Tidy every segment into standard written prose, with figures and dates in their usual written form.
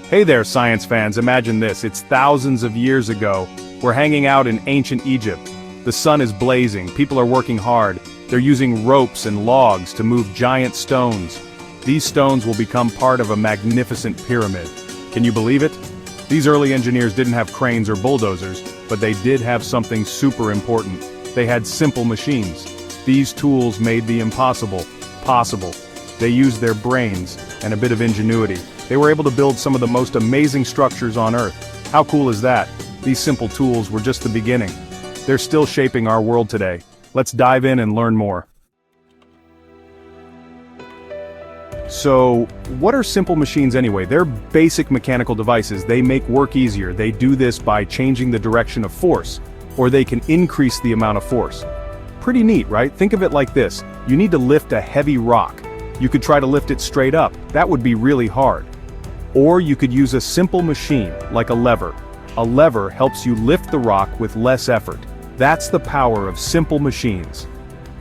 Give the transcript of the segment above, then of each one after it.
Hey there, science fans, imagine this, it's thousands of years ago. We're hanging out in ancient Egypt. The sun is blazing, people are working hard. They're using ropes and logs to move giant stones. These stones will become part of a magnificent pyramid. Can you believe it? These early engineers didn't have cranes or bulldozers, but they did have something super important. They had simple machines. These tools made the impossible possible. They used their brains and a bit of ingenuity. They were able to build some of the most amazing structures on Earth. How cool is that? These simple tools were just the beginning. They're still shaping our world today. Let's dive in and learn more. So, what are simple machines anyway? They're basic mechanical devices. They make work easier. They do this by changing the direction of force, or they can increase the amount of force. Pretty neat, right? Think of it like this. You need to lift a heavy rock. You could try to lift it straight up. That would be really hard. Or you could use a simple machine, like a lever. A lever helps you lift the rock with less effort. That's the power of simple machines.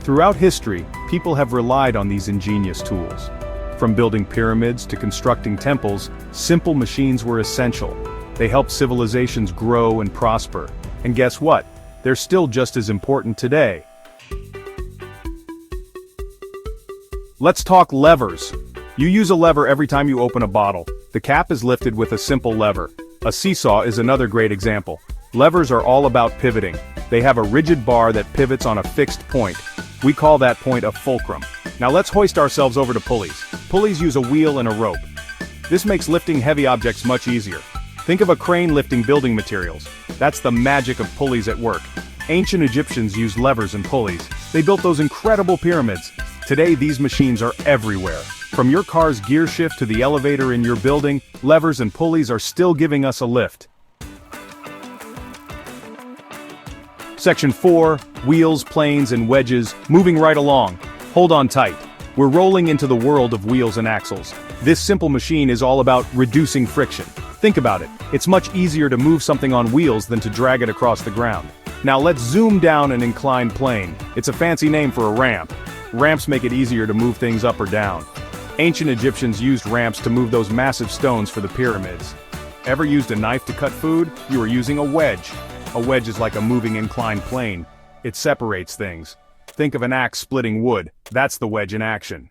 Throughout history, people have relied on these ingenious tools. From building pyramids to constructing temples, simple machines were essential. They helped civilizations grow and prosper. And guess what? They're still just as important today. Let's talk levers. You use a lever every time you open a bottle. The cap is lifted with a simple lever. A seesaw is another great example. Levers are all about pivoting. They have a rigid bar that pivots on a fixed point. We call that point a fulcrum. Now let's hoist ourselves over to pulleys. Pulleys use a wheel and a rope. This makes lifting heavy objects much easier. Think of a crane lifting building materials. That's the magic of pulleys at work. Ancient Egyptians used levers and pulleys. They built those incredible pyramids. Today these machines are everywhere. From your car's gear shift to the elevator in your building, levers and pulleys are still giving us a lift. Section 4, wheels, planes, and wedges, moving right along. Hold on tight. We're rolling into the world of wheels and axles. This simple machine is all about reducing friction. Think about it. It's much easier to move something on wheels than to drag it across the ground. Now let's zoom down an inclined plane. It's a fancy name for a ramp. Ramps make it easier to move things up or down. Ancient Egyptians used ramps to move those massive stones for the pyramids. Ever used a knife to cut food? You were using a wedge. A wedge is like a moving inclined plane. It separates things. Think of an axe splitting wood. That's the wedge in action.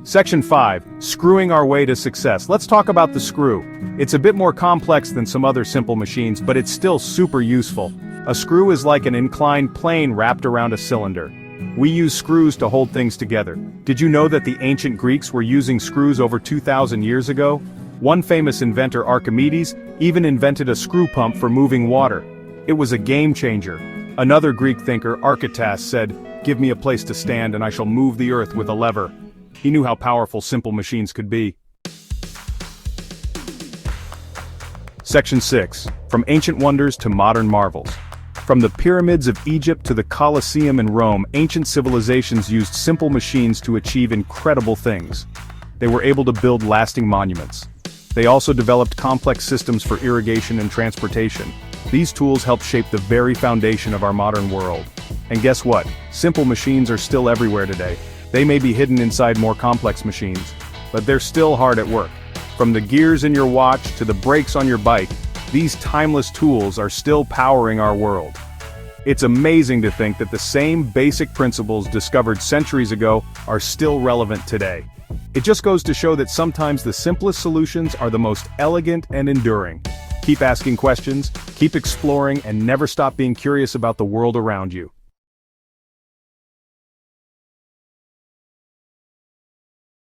Section 5, screwing our way to success. Let's talk about the screw. It's a bit more complex than some other simple machines, but it's still super useful. A screw is like an inclined plane wrapped around a cylinder. We use screws to hold things together. Did you know that the ancient Greeks were using screws over 2,000 years ago? One famous inventor, Archimedes, even invented a screw pump for moving water. It was a game changer. Another Greek thinker, Archytas, said, "Give me a place to stand and I shall move the earth with a lever." He knew how powerful simple machines could be. Section 6, from ancient wonders to modern marvels. From the pyramids of Egypt to the Colosseum in Rome, ancient civilizations used simple machines to achieve incredible things. They were able to build lasting monuments. They also developed complex systems for irrigation and transportation. These tools helped shape the very foundation of our modern world. And guess what? Simple machines are still everywhere today. They may be hidden inside more complex machines, but they're still hard at work. From the gears in your watch to the brakes on your bike, these timeless tools are still powering our world. It's amazing to think that the same basic principles discovered centuries ago are still relevant today. It just goes to show that sometimes the simplest solutions are the most elegant and enduring. Keep asking questions, keep exploring, and never stop being curious about the world around you.